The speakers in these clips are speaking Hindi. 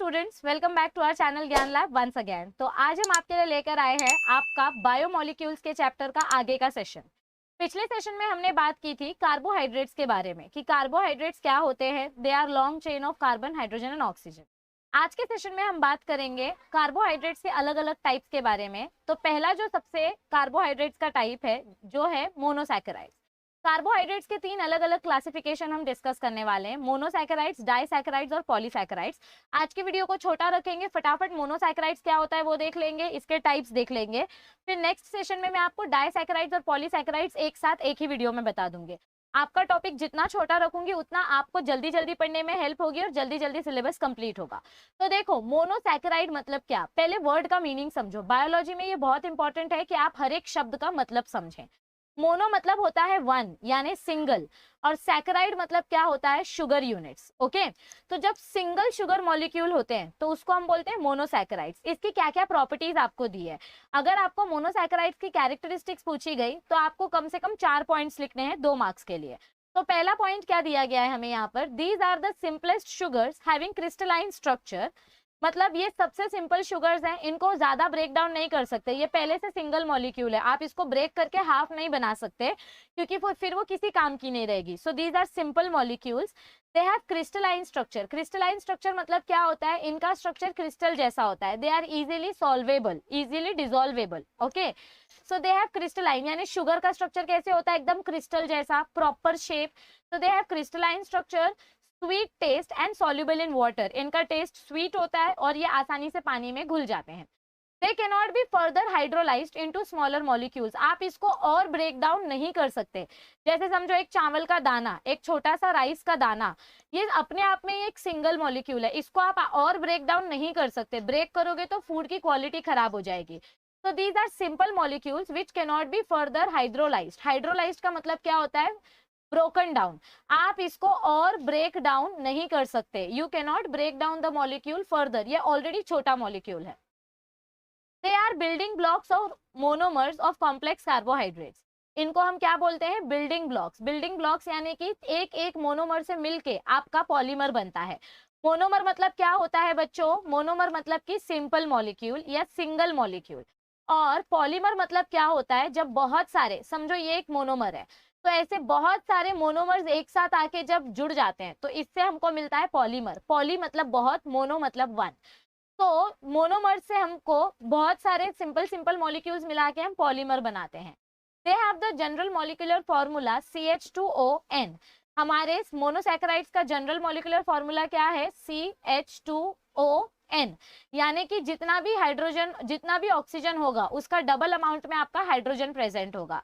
Students, welcome back to our channel Gyan lab once again. तो आज हम आपके लिए लेकर आए हैं आपका बायोमोलिक्यूल्स के चैप्टर का आगे का सेशन। पिछले सेशन में हमने बात की थी कार्बोहाइड्रेट्स के बारे में कि कार्बोहाइड्रेट्स क्या होते हैं। They are long chain of carbon, hydrogen and oxygen. आज के सेशन में हम बात करेंगे कार्बोहाइड्रेट्स के अलग अलग टाइप्स के बारे में। तो पहला जो सबसे कार्बोहाइड्रेट्स का टाइप है जो है मोनोसैकेराइड्स। कार्बोहाइड्रेट्स के तीन अलग अलग क्लासिफिकेशन हम डिस्कस करने वाले हैं, मोनोसैकेराइड्स, डाइसैकेराइड्स और पॉलीसैकेराइड्स। आज की वीडियो को छोटा रखेंगे, फटाफट मोनोसैकेराइड्स क्या होता है वो देख लेंगे, इसके टाइप्स देख लेंगे। फिर नेक्स्ट सेशन में मैं आपको डाइसैकेराइड्स और पॉलीसैकेराइड्स एक साथ एक ही वीडियो में बता दूंगी। आपका टॉपिक जितना छोटा रखूंगी उतना आपको जल्दी जल्दी पढ़ने में हेल्प होगी और जल्दी जल्दी सिलेबस कंप्लीट होगा। तो देखो, मोनोसैकेराइड मतलब क्या, पहले वर्ड का मीनिंग समझो। बायोलॉजी में ये बहुत इंपॉर्टेंट है कि आप हर एक शब्द का मतलब समझें। मोनो मतलब होता है वन यानी सिंगल, और सैकेराइड मतलब क्या होता है, शुगर यूनिट्स। ओके, तो जब सिंगल शुगर मॉलिक्यूल होते हैं तो उसको हम बोलते हैं मोनोसैकेराइड्स। इसकी क्या क्या प्रॉपर्टीज आपको दी है। अगर आपको मोनोसैकेराइड्स की कैरेक्टरिस्टिक्स पूछी गई तो आपको कम से कम 4 पॉइंट्स लिखने हैं 2 मार्क्स के लिए। तो पहला पॉइंट क्या दिया गया है हमें यहाँ पर, these are the simplest sugars having crystalline structure. मतलब ये सबसे सिंपल शुगर्स हैं, इनको ज्यादा ब्रेक डाउन नहीं कर सकते। ये पहले से सिंगल मॉलिक्यूल है, आप इसको ब्रेक करके हाफ नहीं बना सकते क्योंकि फिर वो किसी काम की नहीं रहेगी। So these are simple molecules, they have crystalline structure. Crystalline structure मतलब क्या होता है, इनका स्ट्रक्चर क्रिस्टल जैसा होता है। They are easily soluble, easily dissolvable. Okay, so they have crystalline यानी शुगर का स्ट्रक्चर कैसे होता है, एकदम क्रिस्टल जैसा, प्रॉपर शेप। तो they have crystalline structure, sweet taste and soluble in water. इनका टेस्ट स्वीट होता है और ये आसानी से पानी में घुल जाते हैं। They can not be further hydrolysed into smaller molecules. आप इसको और ब्रेक डाउन नहीं कर सकते। जैसे समझो एक चावल का दाना, एक छोटा सा राइस का दाना, ये अपने आप में एक सिंगल मॉलिक्यूल है, इसको आप और ब्रेक डाउन नहीं कर सकते। ब्रेक करोगे तो फूड की क्वालिटी खराब हो जाएगी। So these are simple molecules which cannot be further hydrolyzed. Hydrolyzed का मतलब क्या होता है, ब्रोकन डाउन। आप इसको और ब्रेक डाउन नहीं कर सकते। You can not break down the molecule further, ये ऑलरेडी छोटा मॉलिक्यूल है। दे आर बिल्डिंग ब्लॉक्स और मोनोमर्स ऑफ कॉम्प्लेक्स कार्बोहाइड्रेट्स। इनको हम क्या बोलते हैं, बिल्डिंग ब्लॉक्स। बिल्डिंग ब्लॉक्स यानी कि एक एक मोनोमर से मिलके आपका पॉलीमर बनता है। मोनोमर मतलब क्या होता है बच्चों, मोनोमर मतलब कि सिंपल मॉलिक्यूल या सिंगल मॉलिक्यूल। और पॉलीमर मतलब क्या होता है, जब बहुत सारे, समझो ये एक मोनोमर है तो ऐसे बहुत सारे मोनोमर्स एक साथ आके जब जुड़ जाते हैं तो इससे हमको मिलता है पॉलीमर। पॉली मतलब बहुत, मोनो मतलब वन। तो मोनोमर से हमको बहुत सारे सिंपल सिंपल मॉलिक्यूल्स मिला के हम पॉलीमर बनाते हैं। They have the general molecular formula CH2ON। हमारे मोनोसैकेराइड्स का जनरल मॉलिक्यूलर फॉर्मूला क्या है, CH2ON। यानी कि जितना भी हाइड्रोजन, जितना भी ऑक्सीजन होगा उसका डबल अमाउंट में आपका हाइड्रोजन प्रेजेंट होगा।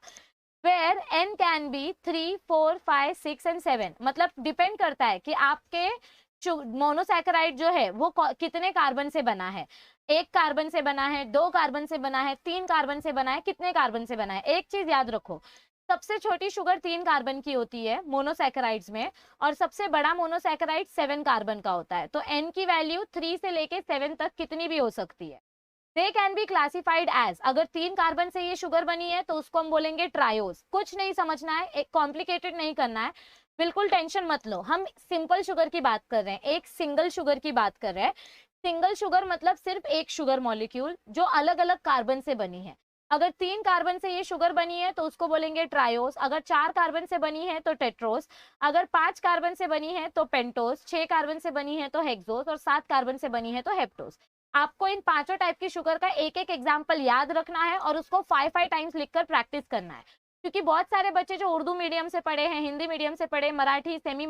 Where N can be 3, 4, 5, 6 and 7। मतलब डिपेंड करता है कि आपके मोनोसैकेराइड जो है वो कितने कार्बन से बना है। 1 कार्बन से बना है, 2 कार्बन से बना है, 3 कार्बन से बना है, कितने कार्बन से बना है। एक चीज याद रखो, सबसे छोटी शुगर 3 कार्बन की होती है मोनोसैकेराइड्स में, और सबसे बड़ा मोनोसैकेराइड 7 कार्बन का होता है। तो N की वैल्यू 3 से लेके 7 तक कितनी भी हो सकती है। They can be classified as, अगर 3 कार्बन से ये शुगर बनी है तो उसको हम बोलेंगे ट्रायोस। कुछ नहीं समझना है, एक कॉम्प्लिकेटेड नहीं करना है, बिल्कुल टेंशन मत लो। हम सिंपल शुगर की बात कर रहे हैं, एक सिंगल शुगर की बात कर रहे हैं। सिंगल शुगर मतलब सिर्फ एक शुगर मॉलिक्यूल जो अलग अलग कार्बन से बनी है। अगर 3 कार्बन से ये शुगर बनी है तो उसको बोलेंगे ट्रायोस, अगर 4 कार्बन से बनी है तो टेट्रोस, अगर 5 कार्बन से बनी है तो पेंटोस, 6 कार्बन से बनी है तो हेक्सोस, और 7 कार्बन से बनी है तो हेप्टोस। आपको इन पांचों टाइप की शुगर का एक एक एग्जाम्पल याद रखना है और उसको 5 टाइम्स लिखकर प्रैक्टिस करना है। क्योंकि बहुत सारे बच्चे जो उर्दू मीडियम से पढ़े हैं, हिंदी मीडियम से पढ़े, मराठी, सेमी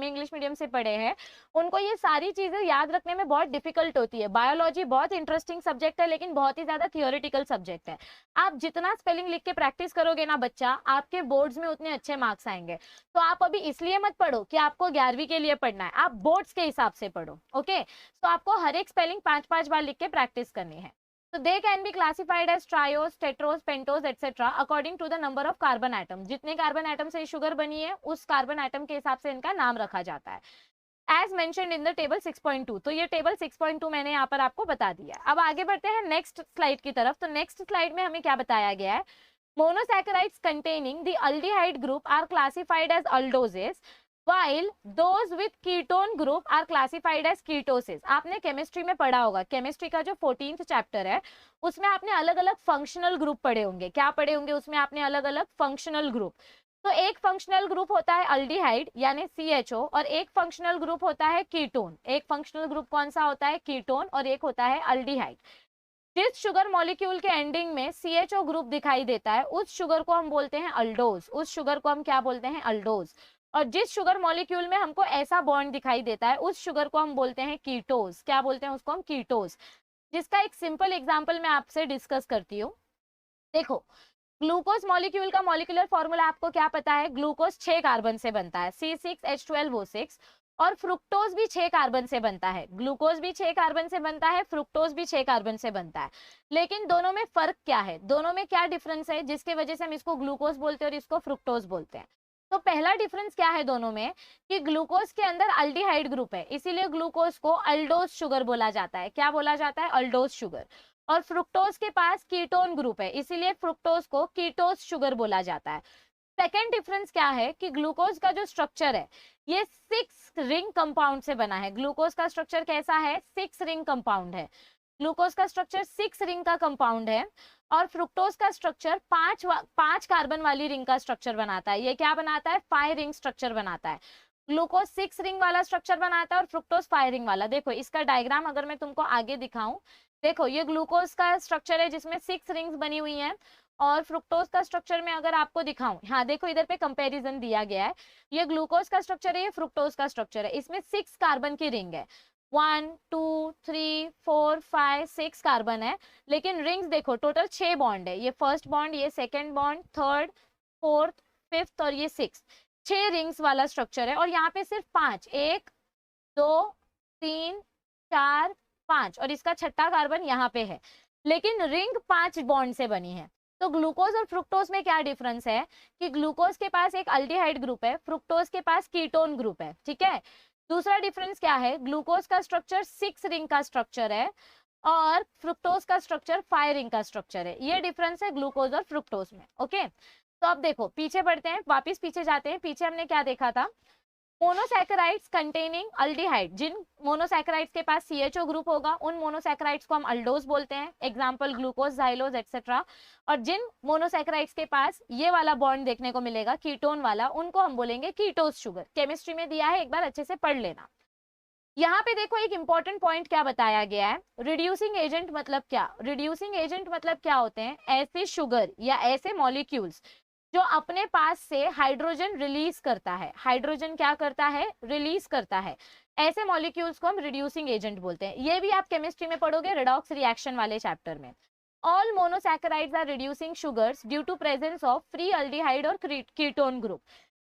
इंग्लिश मीडियम से पढ़े हैं, उनको ये सारी चीजें याद रखने में बहुत डिफिकल्ट होती है। बायोलॉजी बहुत इंटरेस्टिंग सब्जेक्ट है लेकिन बहुत ही ज्यादा थियोरिटिकल सब्जेक्ट है। आप जितना स्पेलिंग लिख के प्रैक्टिस करोगे ना बच्चा, आपके बोर्ड्स में उतने अच्छे मार्क्स आएंगे। तो आप अभी इसलिए मत पढ़ो कि आपको 11वीं के लिए पढ़ना है, आप बोर्ड्स के हिसाब से पढ़ो। ओके, तो आपको हर एक स्पेलिंग 5-5 बार लिख के प्रैक्टिस करनी है। So they can be classified as triose, tetros, pentose, etc. according to the number of carbon atom। जितने कार्बन एटम से शुगर बनी है उस कार्बन एटम के हिसाब से इनका नाम रखा जाता है। As mentioned in the table 6.2। तो ये टेबल 6.2 मैंने यहाँ पर आपको बता दिया। अब आगे बढ़ते हैं नेक्स्ट स्लाइड की तरफ। तो नेक्स्ट स्लाइड में हमें क्या बताया गया है, monosaccharides containing the aldehyde group are classified as aldoses while those with ketone group are classified as ketosis। आपने केमिस्ट्री में पढ़ा होगा, केमिस्ट्री का जो 14th चैप्टर है उसमें आपने अलग अलग फंक्शनल ग्रुप पढ़े होंगे। क्या पढ़े होंगे उसमें आपने? अलग अलग फंक्शनल ग्रुप। तो एक फंक्शनल ग्रुप होता है अल्डिहाइड यानी CHO, और एक फंक्शनल ग्रुप होता है कीटोन। एक फंक्शनल ग्रुप कौन सा होता है? कीटोन, और एक होता है अल्डिहाइड। जिस शुगर मॉलिक्यूल के एंडिंग में CHO ग्रुप दिखाई देता है उस शुगर को हम बोलते हैं अल्डोज। उस शुगर को हम क्या बोलते हैं? अल्डोज। और जिस शुगर मॉलिक्यूल में हमको ऐसा बॉन्ड दिखाई देता है उस शुगर को हम बोलते हैं कीटोज। क्या बोलते हैं उसको? हम कीटोज। जिसका एक सिंपल एग्जांपल मैं आपसे डिस्कस करती हूँ। देखो, ग्लूकोज मॉलिक्यूल का मॉलिक्यूलर फॉर्मूला आपको क्या पता है? ग्लूकोज 6 कार्बन से बनता है, C6H12O6, और फ्रुक्टोज भी 6 कार्बन से बनता है। ग्लूकोज भी 6 कार्बन से बनता है, फ्रुक्टोज भी 6 कार्बन से बनता है। लेकिन दोनों में फर्क क्या है? दोनों में क्या डिफरेंस है जिसके वजह से हम इसको ग्लूकोज बोलते हैं और इसको फ्रुक्टोज बोलते हैं? तो पहला डिफरेंस क्या है दोनों में कि ग्लूकोज के अंदर अल्डिहाइड ग्रुप है, इसीलिए ग्लूकोज को अल्डोज शुगर बोला जाता है। क्या बोला जाता है? अल्डोज शुगर। और फ्रुक्टोज के पास कीटोन ग्रुप है, इसीलिए फ्रुक्टोज को कीटोज शुगर बोला जाता है। सेकेंड डिफरेंस क्या है कि ग्लूकोज का जो स्ट्रक्चर है ये 6 रिंग कंपाउंड से बना है। ग्लूकोज का स्ट्रक्चर कैसा है? 6 रिंग कंपाउंड है। ग्लूकोज का स्ट्रक्चर 6 रिंग का कंपाउंड है, और फ्रुक्टोज का स्ट्रक्चर 5 कार्बन वाली रिंग का स्ट्रक्चर बनाता है। ये क्या बनाता है? 5 रिंग स्ट्रक्चर बनाता है। ग्लूकोज 6 रिंग वाला स्ट्रक्चर बनाता है और फ्रुक्टोज 5 रिंग वाला। देखो इसका डायग्राम अगर मैं तुमको आगे दिखाऊं, देखो ये ग्लूकोज का स्ट्रक्चर है जिसमें 6 रिंग्स बनी हुई हैं, और फ्रुक्टोज का स्ट्रक्चर में अगर आपको दिखाऊं, हाँ देखो इधर पे कंपैरिजन दिया गया है। ये ग्लूकोज का स्ट्रक्चर है, ये फ्रुक्टोज का स्ट्रक्चर है। इसमें 6 कार्बन की रिंग है, 1 2 3 4 5 6 कार्बन है। लेकिन रिंग्स देखो टोटल 6 बॉन्ड है। ये फर्स्ट बॉन्ड, ये second bond, third, fourth, fifth और ये 6 रिंग्स वाला स्ट्रक्चर है। और यहाँ पे सिर्फ 5, 1 2 3 4 5, और इसका छठा कार्बन यहाँ पे है, लेकिन रिंग 5 बॉन्ड से बनी है। तो ग्लूकोज और फ्रुक्टोज में क्या डिफरेंस है कि ग्लूकोज के पास एक अल्डिहाइड ग्रुप है, फ्रुक्टोज के पास कीटोन ग्रुप है। ठीक है। दूसरा डिफरेंस क्या है? ग्लूकोज का स्ट्रक्चर 6 रिंग का स्ट्रक्चर है और फ्रुक्टोज का स्ट्रक्चर 5 रिंग का स्ट्रक्चर है। ये डिफरेंस है ग्लूकोज और फ्रुक्टोज में। ओके, तो अब देखो पीछे बढ़ते हैं, वापिस पीछे जाते हैं। पीछे हमने क्या देखा था? Monosaccharides containing aldehyde. जिन मोनोसैकेराइड्स के पास CHO ग्रुप होगा उन मोनोसैकेराइड्स को हम अल्डोज बोलते हैं, एग्जांपल ग्लूकोज, जाइलोज एक्सेट्रा। और जिन मोनोसैकेराइड्स के पास ये वाला बॉन्ड देखने को मिलेगा कीटोन वाला, उनको हम बोलेंगे कीटोज शुगर। केमिस्ट्री में दिया है, एक बार अच्छे से पढ़ लेना। यहाँ पे देखो एक इंपॉर्टेंट पॉइंट क्या बताया गया है, रिड्यूसिंग एजेंट मतलब क्या? रिड्यूसिंग एजेंट मतलब क्या होते हैं? ऐसे शुगर या ऐसे मॉलिक्यूल्स जो अपने पास से हाइड्रोजन रिलीज करता है। हाइड्रोजन क्या करता है? रिलीज करता है। ऐसे मॉलिक्यूल्स को हम रिड्यूसिंग एजेंट बोलते हैं। ये भी आप केमिस्ट्री में पढ़ोगे रेडॉक्स रिएक्शन वाले चैप्टर में। All monosaccharides are reducing sugars due to presence of free aldehyde और कीटोन ग्रुप।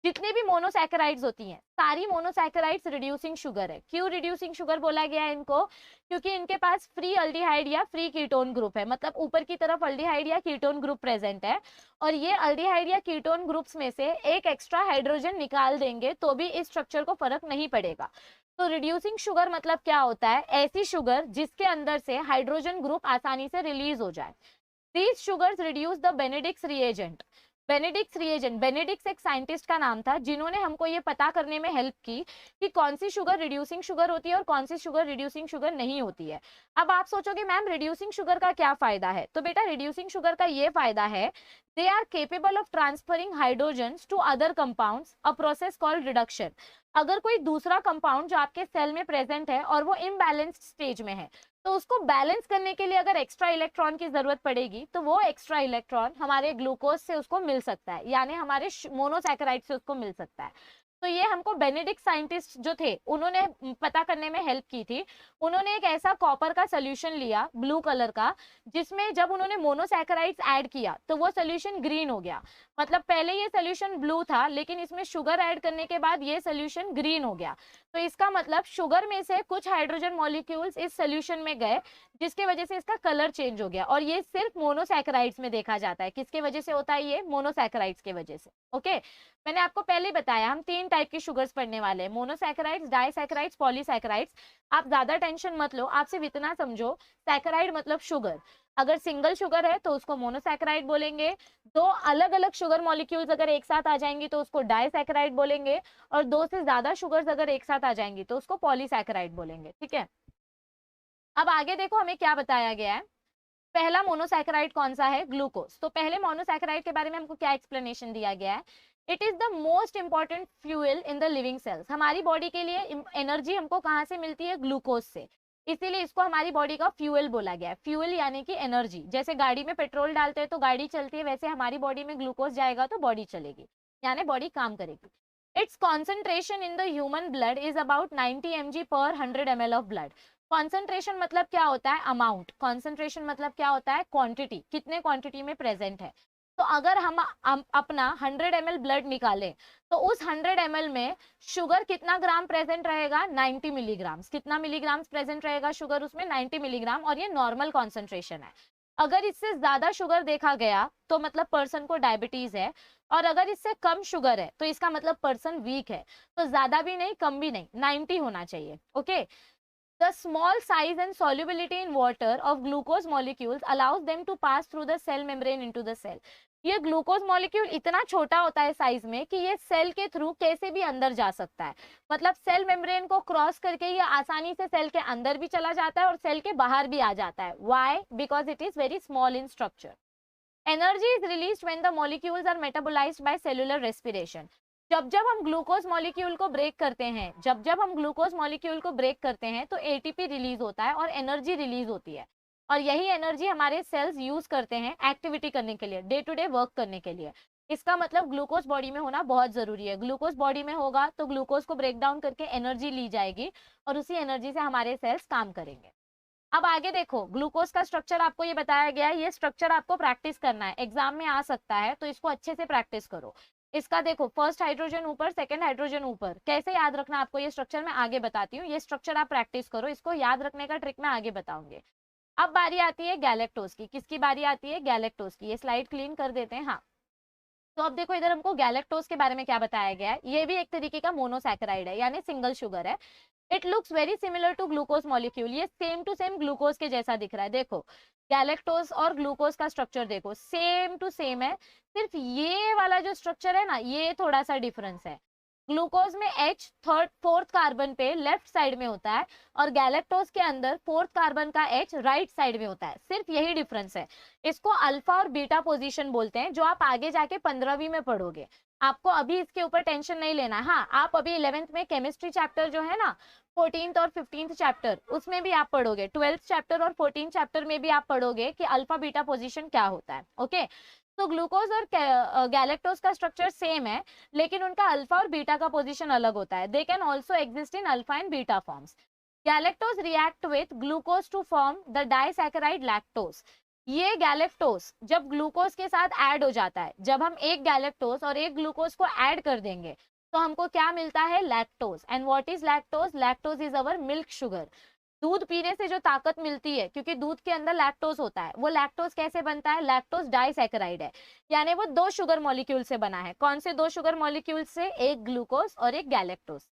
जितनी भी मोनोसैकेराइड्स होती हैं सारी मोनोसैकेराइड्स रिड्यूसिंग शुगर है। क्यों रिड्यूसिंग शुगर बोला गया है इनको? क्योंकि इनके पास फ्री अल्डिहाइड या फ्री कीटोन ग्रुप है, मतलब ऊपर की तरफ अल्डिहाइड या कीटोन ग्रुप प्रेजेंट है, और ये अल्डिहाइड या कीटोन ग्रुप्स में से एक एक्स्ट्रा हाइड्रोजन निकाल देंगे तो भी इस स्ट्रक्चर को फर्क नहीं पड़ेगा। तो रिड्यूसिंग शुगर मतलब क्या होता है? ऐसी शुगर जिसके अंदर से हाइड्रोजन ग्रुप आसानी से रिलीज हो जाए। These sugars reduce the Benedict's reagent। Benedict's reagent, Benedict's एक साइंटिस्ट का नाम था जिन्होंने हमको ये पता करने में हेल्प की कि कौन सी शुगर रिड्यूसिंग शुगर होती है और कौन सी शुगर रिड्यूसिंग शुगर नहीं होती है। अब आप सोचोगे मैम रिड्यूसिंग शुगर का क्या फायदा है? तो बेटा रिड्यूसिंग शुगर का ये फायदा है, they are capable of transferring hydrogens to other compounds, a process called reduction. अगर कोई दूसरा कंपाउंड जो आपके सेल में प्रेजेंट है और वो इम्बैलेंस्ड स्टेज में है, तो उसको बैलेंस करने के लिए अगर एक्स्ट्रा इलेक्ट्रॉन की जरूरत पड़ेगी तो वो एक्स्ट्रा इलेक्ट्रॉन हमारे ग्लूकोज से उसको मिल सकता है, यानी हमारे मोनोसैकेराइड से उसको मिल सकता है। तो ये हमको बेनेडिक्ट साइंटिस्ट जो थे उन्होंने पता करने में हेल्प की थी। उन्होंने एक ऐसा कॉपर का सोल्यूशन लिया ब्लू कलर का, जिसमें जब उन्होंने मोनोसैकेराइड्स ऐड किया तो वो सोल्यूशन ग्रीन हो गया। मतलब पहले ये सोल्यूशन ब्लू था लेकिन इसमें शुगर ऐड करने के बाद ये सोल्यूशन ग्रीन हो गया। तो इसका मतलब शुगर में से कुछ हाइड्रोजन मॉलिक्यूल्स इस सोल्यूशन में गए जिसके वजह से इसका कलर चेंज हो गया। और ये सिर्फ मोनोसैकेराइड्स में देखा जाता है। किसके वजह से होता है? ये मोनोसैकेराइड्स के वजह से। ओके, मैंने आपको पहले बताया हम 3 टाइप की शुगर्स पढ़ने वाले हैं, मोनोसैकेराइड्स, डाइसैकेराइड्स, पॉलीसैकेराइड्स। आप ज्यादा टेंशन मत लो, आप सिर्फ इतना समझो सैकेराइड मतलब शुगर। अगर सिंगल शुगर है तो उसको मोनोसैकेराइड बोलेंगे, दो अलग अलग शुगर मॉलिक्यूल्स अगर एक साथ आ जाएंगी तो उसको डाइसैकेराइड बोलेंगे, और दो से ज्यादा शुगर्स अगर एक साथ आ जाएंगी तो उसको पॉलीसैकेराइड बोलेंगे। ठीक है, अब आगे देखो हमें क्या बताया गया है। पहला मोनोसैकेराइड कौन सा है, ग्लूकोज। तो पहले मोनोसैकेराइड के बारे में हमको क्या एक्सप्लेनेशन दिया गया है, it is the most important fuel in the living cells. हमारी बॉडी के लिए एनर्जी हमको कहाँ से मिलती है, ग्लूकोज से, इसीलिए इसको हमारी बॉडी का फ्यूल बोला गया है। फ्यूल यानी कि एनर्जी, जैसे गाड़ी में पेट्रोल डालते हैं तो गाड़ी चलती है, वैसे हमारी बॉडी में ग्लूकोज जाएगा तो बॉडी चलेगी, यानी बॉडी काम करेगी। It's concentration in the human blood is about 90 mg पर 100 ml ऑफ ब्लड। कॉन्सेंट्रेशन मतलब क्या होता है, अमाउंट। कॉन्सेंट्रेशन मतलब क्या होता है, क्वांटिटी, कितने क्वांटिटी में प्रेजेंट है। तो अगर हम अपना 100 ml ब्लड निकालें तो उस 100 ml में शुगर कितना ग्राम प्रेजेंट रहेगा, 90 मिलीग्राम। कितना मिलीग्राम प्रेजेंट रहेगा शुगर उसमें, 90 मिलीग्राम, और ये नॉर्मल कॉन्सेंट्रेशन है। अगर इससे ज्यादा शुगर देखा गया तो मतलब पर्सन को डायबिटीज है, और अगर इससे कम शुगर है तो इसका मतलब पर्सन वीक है। तो ज्यादा भी नहीं कम भी नहीं, 90 होना चाहिए। Okay, the small size and solubility in water of glucose molecules allows them to pass through the cell membrane into the cell। ये ग्लूकोज मॉलिक्यूल इतना छोटा होता है साइज में कि ये सेल के थ्रू कैसे भी अंदर जा सकता है, मतलब सेल मेम्ब्रेन को क्रॉस करके ये आसानी से सेल के अंदर भी चला जाता है और सेल के बाहर भी आ जाता है। Why, because it is very small in structure. Energy is released when the molecules are metabolised by cellular respiration. जब जब हम ग्लूकोज मॉलिक्यूल को ब्रेक करते हैं, जब जब हम ग्लूकोज मॉलिक्यूल को ब्रेक करते हैं तो एटीपी रिलीज होता है और एनर्जी रिलीज होती है, और यही एनर्जी हमारे सेल्स यूज करते हैं एक्टिविटी करने के लिए, डे टू डे वर्क करने के लिए। इसका मतलब ग्लूकोज बॉडी में होना बहुत जरूरी है। ग्लूकोज बॉडी में होगा तो ग्लूकोज को ब्रेक डाउन करके एनर्जी ली जाएगी और उसी एनर्जी से हमारे सेल्स काम करेंगे। अब आगे देखो, ग्लूकोज का स्ट्रक्चर आपको ये बताया गया है, ये स्ट्रक्चर आपको प्रैक्टिस करना है, एग्जाम में आ सकता है, तो इसको अच्छे से प्रैक्टिस करो। इसका देखो, फर्स्ट हाइड्रोजन ऊपर, सेकंड हाइड्रोजन ऊपर, कैसे याद रखना आपको ये स्ट्रक्चर मैं आगे बताती हूँ। ये स्ट्रक्चर आप प्रैक्टिस करो, इसको याद रखने का ट्रिक मैं आगे बताऊंगी। अब बारी आती है गैलेक्टोज की। किसकी बारी आती है, गैलेक्टोज की। ये स्लाइड क्लीन कर देते हैं। हाँ, तो अब देखो इधर हमको गैलेक्टोज के बारे में क्या बताया गया है। ये भी एक तरीके का मोनोसैकेराइड है, यानी सिंगल शुगर है। It looks very similar to glucose molecule. ये सेम टू सेम ग्लूकोज के जैसा दिख रहा है। देखो गैलेक्टोज और ग्लूकोज का स्ट्रक्चर देखो सेम टू सेम है, सिर्फ ये वाला जो स्ट्रक्चर है ना, ये थोड़ा सा डिफरेंस है। ग्लूकोज में H फोर्थ कार्बन पे लेफ्ट साइड में होता है, और गैलेक्टोज के अंदर फोर्थ कार्बन का H राइट साइड में होता है, सिर्फ यही डिफरेंस है। इसको अल्फा और बीटा पोजीशन बोलते हैं, जो आप आगे जाके 15वीं में पढ़ोगे। आपको अभी इसके ऊपर टेंशन नहीं लेना। हाँ, आप अभी 11th में केमिस्ट्री चैप्टर जो है ना, 14th और 15th चैप्टर, उसमें भी आप पढ़ोगे। 12th चैप्टर और 14th चैप्टर में भी आप पढ़ोगे कि अल्फा बीटा पोजीशन क्या होता है। ओके, तो ग्लूकोज और गैलेक्टोज का स्ट्रक्चर सेम है, लेकिन उनका अल्फा और बीटा का पोजीशन अलग होता है। They can also exist in alpha and beta forms. Galactose react with glucose to form the disaccharide lactose. ये गैलेक्टोज जब ग्लूकोज के साथ ऐड हो जाता है, जब हम एक गैलेक्टोज और एक ग्लूकोज को ऐड कर देंगे तो हमको क्या मिलता है, lactose. And what is lactose, lactose is our milk sugar. दूध पीने से जो ताकत मिलती है, क्योंकि दूध के अंदर लैक्टोज होता है, वो लैक्टोज कैसे बनता है, लैक्टोज डाइसैकेराइड है, यानी वो दो शुगर मॉलिक्यूल से बना है। कौन से दो शुगर मॉलिक्यूल से, एक ग्लूकोज और एक galactose.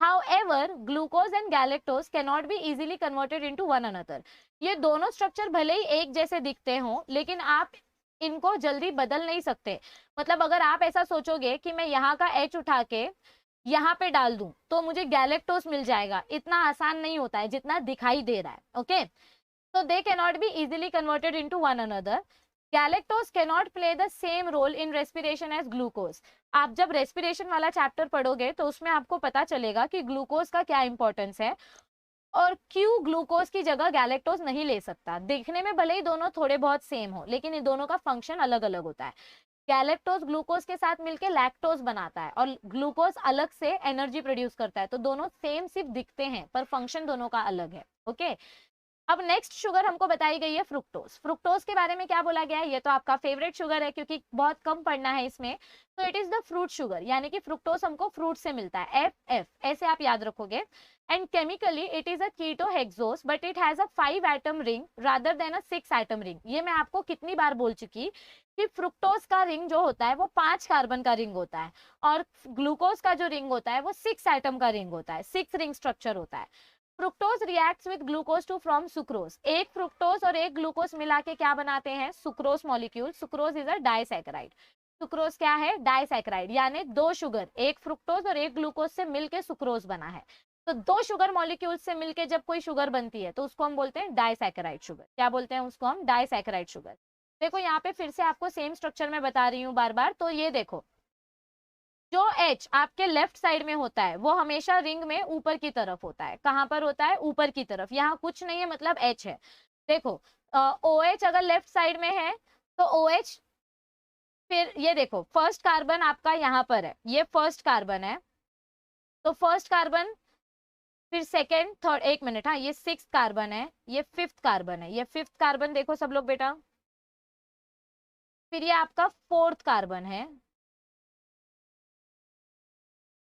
However, glucose and galactose cannot be easily converted into one another। ये दोनों स्ट्रक्चर भले ही एक जैसे दिखते हों, लेकिन आप इनको जल्दी बदल नहीं सकते। मतलब अगर आप ऐसा सोचोगे कि मैं यहाँ का H उठा के यहाँ पे डाल दूं तो मुझे गैलेक्टोस मिल जाएगा, इतना आसान नहीं होता है जितना दिखाई दे रहा है। ओके, तो they cannot be easily converted into one another. Galactose cannot play the same role in respiration as glucose. आप जब रेस्पिरेशन वाला चैप्टर पढ़ोगे तो उसमें आपको पता चलेगा कि ग्लूकोज का क्या इंपॉर्टेंस है और क्यों ग्लूकोज की जगह गैलेक्टोज नहीं ले सकता। देखने में भले ही दोनों थोड़े बहुत सेम हो, लेकिन इन दोनों का फंक्शन अलग अलग होता है। गैलेक्टोज ग्लूकोज के साथ मिलके लैक्टोज बनाता है और ग्लूकोज अलग से एनर्जी प्रोड्यूस करता है। तो दोनों सेम सिर्फ दिखते हैं, पर फंक्शन दोनों का अलग है। ओके, अब नेक्स्ट शुगर हमको बताई गई है फ्रुक्टोज। फ्रुक्टोज के बारे में क्या बोला गया है, ये तो आपका फेवरेट शुगर है क्योंकि बहुत कम पढ़ना है इसमें। तो it is the fruit sugar, यानी कि फ्रुक्टोज हमको फ्रूट से मिलता है, FF ऐसे आप याद रखोगे। And chemically it is a ketohexose, but it has a 5 atom ring rather than a 6 atom ring. ये मैं आपको कितनी बार बोल चुकी कि फ्रुक्टोज का रिंग जो होता है वो 5 कार्बन का रिंग होता है और ग्लूकोज का जो रिंग होता है वो 6 एटम का रिंग होता है, 6 रिंग स्ट्रक्चर होता है। Fructose reacts with glucose to from sucrose, एक फ्रुक्टोज और एक ग्लूकोज मिला के क्या बनाते हैं, sucrose molecule. Sucrose is a disaccharide. Sucrose क्या है, डाइसैकेराइड, यानी 2 शुगर, एक फ्रुक्टोज और एक ग्लूकोज से मिलके सुक्रोज बना है। तो 2 शुगर मॉलिक्यूल से मिलके जब कोई शुगर बनती है तो उसको हम बोलते हैं डाइसैकेराइड शुगर। क्या बोलते हैं उसको हम, डाइसैकेराइड शुगर। देखो यहाँ पे फिर से आपको सेम स्ट्रक्चर में बता रही हूँ बार बार। तो ये देखो, जो H आपके लेफ्ट साइड में होता है वो हमेशा रिंग में ऊपर की तरफ होता है। कहां पर होता है, ऊपर की तरफ। यहाँ कुछ नहीं है मतलब H है। देखो OH अगर लेफ्ट साइड में है तो OH, फिर ये देखो फर्स्ट कार्बन आपका यहाँ पर है, ये फर्स्ट कार्बन है, तो फर्स्ट कार्बन, फिर सेकेंड, थर्ड, एक मिनट, हाँ ये 6th कार्बन है, ये 5th कार्बन है, ये 5th कार्बन देखो सब लोग बेटा, फिर ये आपका 4th कार्बन है।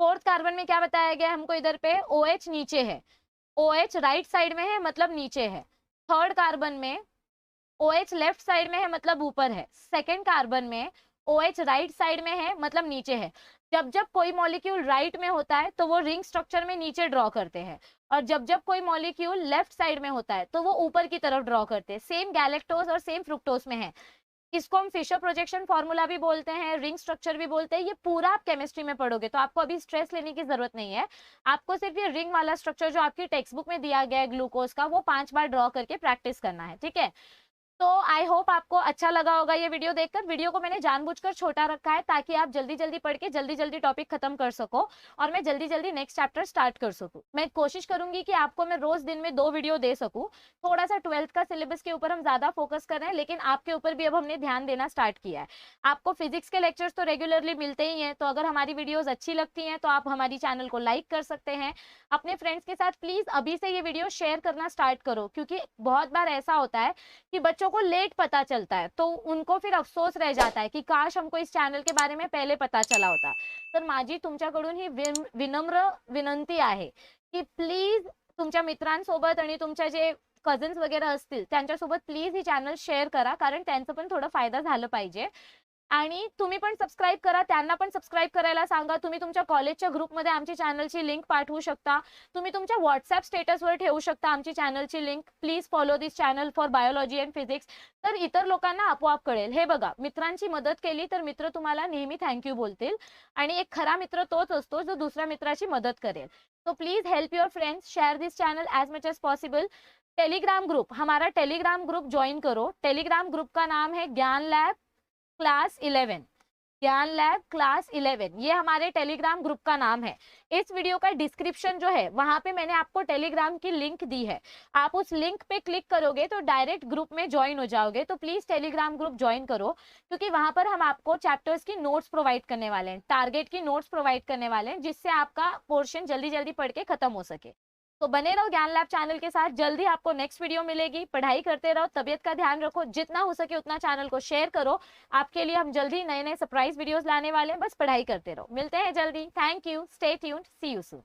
4th कार्बन में क्या बताया गया हमको, इधर पे OH नीचे है, OH राइट साइड में है मतलब नीचे है। 3rd कार्बन में OH लेफ्ट साइड में है मतलब ऊपर है। 2nd कार्बन में OH राइट साइड में है मतलब नीचे है। जब जब कोई मॉलिक्यूल राइट में होता है तो वो रिंग स्ट्रक्चर में नीचे ड्रॉ करते हैं, और जब जब कोई मॉलिक्यूल लेफ्ट साइड में होता है तो वो ऊपर की तरफ ड्रॉ करते हैं। सेम गैलेक्टोज और सेम फ्रुक्टोज में है। इसको हम फिशर प्रोजेक्शन फॉर्मूला भी बोलते हैं, रिंग स्ट्रक्चर भी बोलते हैं। ये पूरा आप केमिस्ट्री में पढ़ोगे तो आपको अभी स्ट्रेस लेने की जरूरत नहीं है। आपको सिर्फ ये रिंग वाला स्ट्रक्चर जो आपकी टेक्स्ट बुक में दिया गया है ग्लूकोज का, वो 5 बार ड्रॉ करके प्रैक्टिस करना है, ठीक है। तो आई होप आपको अच्छा लगा होगा ये वीडियो देखकर। वीडियो को मैंने जानबूझकर छोटा रखा है ताकि आप जल्दी जल्दी पढ़ के जल्दी जल्दी टॉपिक खत्म कर सको और मैं जल्दी जल्दी नेक्स्ट चैप्टर स्टार्ट कर सकूं। मैं कोशिश करूंगी कि आपको मैं रोज दिन में 2 वीडियो दे सकूं। थोड़ा सा 12th का सिलेबस के ऊपर हम ज्यादा फोकस कर रहे हैं, लेकिन आपके ऊपर भी अब हमने ध्यान देना स्टार्ट किया है। आपको फिजिक्स के लेक्चर्स तो रेगुलरली मिलते ही हैं, तो अगर हमारी वीडियोज अच्छी लगती हैं तो आप हमारी चैनल को लाइक कर सकते हैं। अपने फ्रेंड्स के साथ प्लीज अभी से ये वीडियो शेयर करना स्टार्ट करो, क्योंकि बहुत बार ऐसा होता है कि बच्चों को लेट पता चलता है तो उनको फिर अफसोस रह जाता है कि काश हमको इस चॅनल के बारे में पहिले पता चला होता। तर माझी तुमच्याकडून ही विनम्र विनंती आहे की प्लीज तुमच्या मित्रांसोबत आणि तुमच्या जे कझन्स वगैरे असतील त्यांच्यासोबत प्लीज ही चॅनल शेअर करा, कारण त्यांचं पण थोडं फायदा झालं पाहिजे। आणि तुम्ही पण सबस्क्राइब करा, त्यांना पण सबस्क्राइब करायला सांगा। तुम्ही तुमच्या कॉलेजच्या ग्रुपमध्ये आमची चॅनलची लिंक पाठवू शकता, तुम्ही तुमच्या व्हॉट्सअप स्टेटसवर ठेवू शकता आमची चॅनलची link. Please follow this channel for biology and physics. तर इतर लोकांना आपोआप कळेल। हे बघा, मित्रांची मदत केली तर मित्र तुम्हाला नेहमी थँक्यू बोलतील, आणि एक खरा मित्र तोच असतो जो दुसऱ्या मित्राची मदत करेल। तो please help your friends, share this channel as much as possible. Telegram group, हमारा टेलीग्राम ग्रुप ज्वाइन करो। टेलीग्राम ग्रुप का नाम है ज्ञान लैब क्लास 11, ज्ञान लैब क्लास 11, ये हमारे टेलीग्राम ग्रुप का नाम है। इस वीडियो का डिस्क्रिप्शन जो है वहां पे मैंने आपको टेलीग्राम की लिंक दी है, आप उस लिंक पे क्लिक करोगे तो डायरेक्ट ग्रुप में ज्वाइन हो जाओगे। तो प्लीज टेलीग्राम ग्रुप ज्वाइन करो, क्योंकि वहां पर हम आपको चैप्टर्स की नोट्स प्रोवाइड करने वाले हैं, टारगेट की नोट्स प्रोवाइड करने वाले हैं, जिससे आपका पोर्शन जल्दी जल्दी पढ़ के खत्म हो सके। तो बने रहो ज्ञान लैब चैनल के साथ। जल्दी आपको नेक्स्ट वीडियो मिलेगी। पढ़ाई करते रहो, तबियत का ध्यान रखो, जितना हो सके उतना चैनल को शेयर करो। आपके लिए हम जल्दी नए नए सरप्राइज वीडियोस लाने वाले हैं, बस पढ़ाई करते रहो। मिलते हैं जल्दी। Thank you, stay tuned, see you soon.